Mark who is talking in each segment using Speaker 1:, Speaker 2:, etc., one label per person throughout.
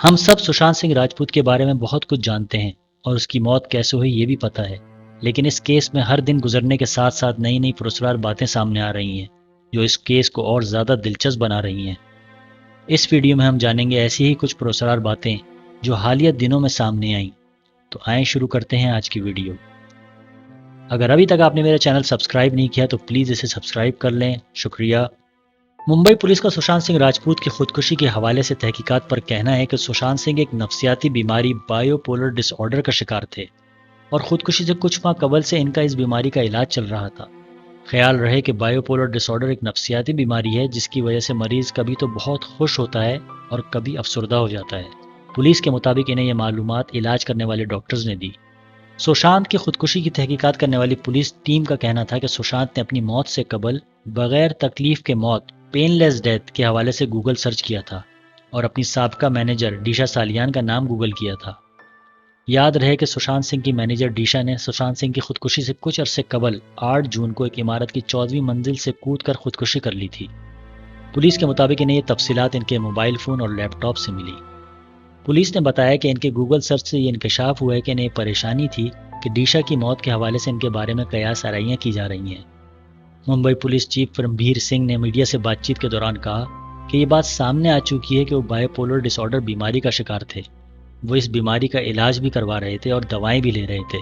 Speaker 1: हम सब सुशांत सिंह राजपूत के बारे में बहुत कुछ जानते हैं और उसकी मौत कैसे हुई ये भी पता है, लेकिन इस केस में हर दिन गुजरने के साथ साथ नई नई पुरस्कार बातें सामने आ रही हैं जो इस केस को और ज़्यादा दिलचस्प बना रही हैं। इस वीडियो में हम जानेंगे ऐसी ही कुछ पुरस्कार बातें जो हालिया दिनों में सामने आईं। तो आए शुरू करते हैं आज की वीडियो। अगर अभी तक आपने मेरा चैनल सब्सक्राइब नहीं किया तो प्लीज़ इसे सब्सक्राइब कर लें, शुक्रिया। मुंबई पुलिस का सुशांत सिंह राजपूत की खुदकुशी के हवाले से तहकीकात पर कहना है कि सुशांत सिंह एक नफ्सियाती बीमारी बायोपोलर डिसऑर्डर का शिकार थे और खुदकुशी से कुछ माह कबल से इनका इस बीमारी का इलाज चल रहा था। ख्याल रहे कि बायोपोलर डिसऑर्डर एक नफ्सियाती बीमारी है जिसकी वजह से मरीज कभी तो बहुत खुश होता है और कभी अफसरदा हो जाता है। पुलिस के मुताबिक इन्हें यह मालूमात इलाज करने वाले डॉक्टर्स ने दी। सुशांत की खुदकुशी की तहकीकात करने वाली पुलिस टीम का कहना था कि सुशांत ने अपनी मौत से कबल बगैर तकलीफ के मौत पेनलेस डेथ के हवाले से गूगल सर्च किया था और अपनी साबका मैनेजर डीशा सालियान का नाम गूगल किया था। याद रहे कि सुशांत सिंह की मैनेजर डीशा ने सुशांत सिंह की खुदकुशी से कुछ अरसे कबल 8 जून को एक इमारत की 14वीं मंजिल से कूदकर खुदकुशी कर ली थी। पुलिस के मुताबिक इन्हें ये तफसीलात इनके मोबाइल फ़ोन और लैपटॉप से मिली। पुलिस ने बताया कि इनके गूगल सर्च से ये इंकशाफ हुआ है कि इन्हें परेशानी थी कि डीशा की मौत के हवाले से इनके बारे में कयास आराइयाँ की जा रही हैं। मुंबई पुलिस चीफ रणबीर सिंह ने मीडिया से बातचीत के दौरान कहा कि ये बात सामने आ चुकी है कि वो बायोपोलर डिसऑर्डर बीमारी का शिकार थे। वो इस बीमारी का इलाज भी करवा रहे थे और दवाएं भी ले रहे थे,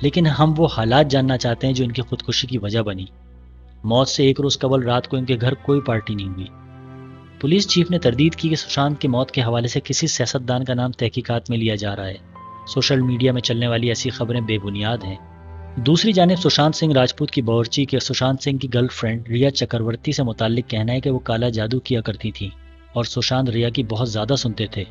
Speaker 1: लेकिन हम वो हालात जानना चाहते हैं जो इनकी खुदकुशी की वजह बनी। मौत से एक रोज कबल रात को इनके घर कोई पार्टी नहीं हुई। पुलिस चीफ ने तरदीद की कि सुशांत की मौत के हवाले से किसी सियासतदान का नाम तहकीकात में लिया जा रहा है। सोशल मीडिया में चलने वाली ऐसी खबरें बेबुनियाद हैं। दूसरी जानिब सुशांत सिंह राजपूत की बावर्ची के सुशांत सिंह की गर्लफ्रेंड रिया चक्रवर्ती से मुताल्लिक कहना है कि वो काला जादू किया करती थी और सुशांत रिया की बहुत ज़्यादा सुनते थे।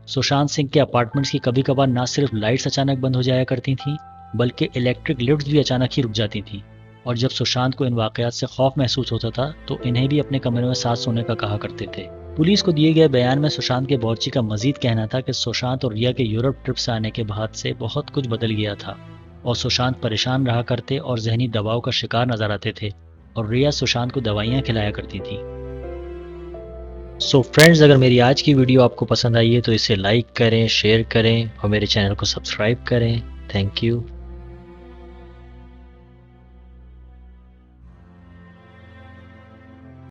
Speaker 1: सुशांत सिंह के अपार्टमेंट्स की कभी कभार न सिर्फ लाइट्स अचानक बंद हो जाया करती थीं, बल्कि इलेक्ट्रिक लिफ्ट्स भी अचानक ही रुक जाती थीं। और जब सुशांत को इन वाकयात से खौफ महसूस होता था तो इन्हें भी अपने कमरे में साथ सोने का कहा करते थे। पुलिस को दिए गए बयान में सुशांत के बावर्ची का मजीद कहना था कि सुशांत और रिया के यूरोप ट्रिप से आने के बाद से बहुत कुछ बदल गया था और सुशांत परेशान रहा करते और जहनी दबाव का शिकार नजर आते थे और रिया सुशांत को दवाइयाँ खिलाया करती थी। सो फ्रेंड्स, अगर मेरी आज की वीडियो आपको पसंद आई है तो इसे लाइक करें, शेयर करें और मेरे चैनल को सब्सक्राइब करें। Thank you.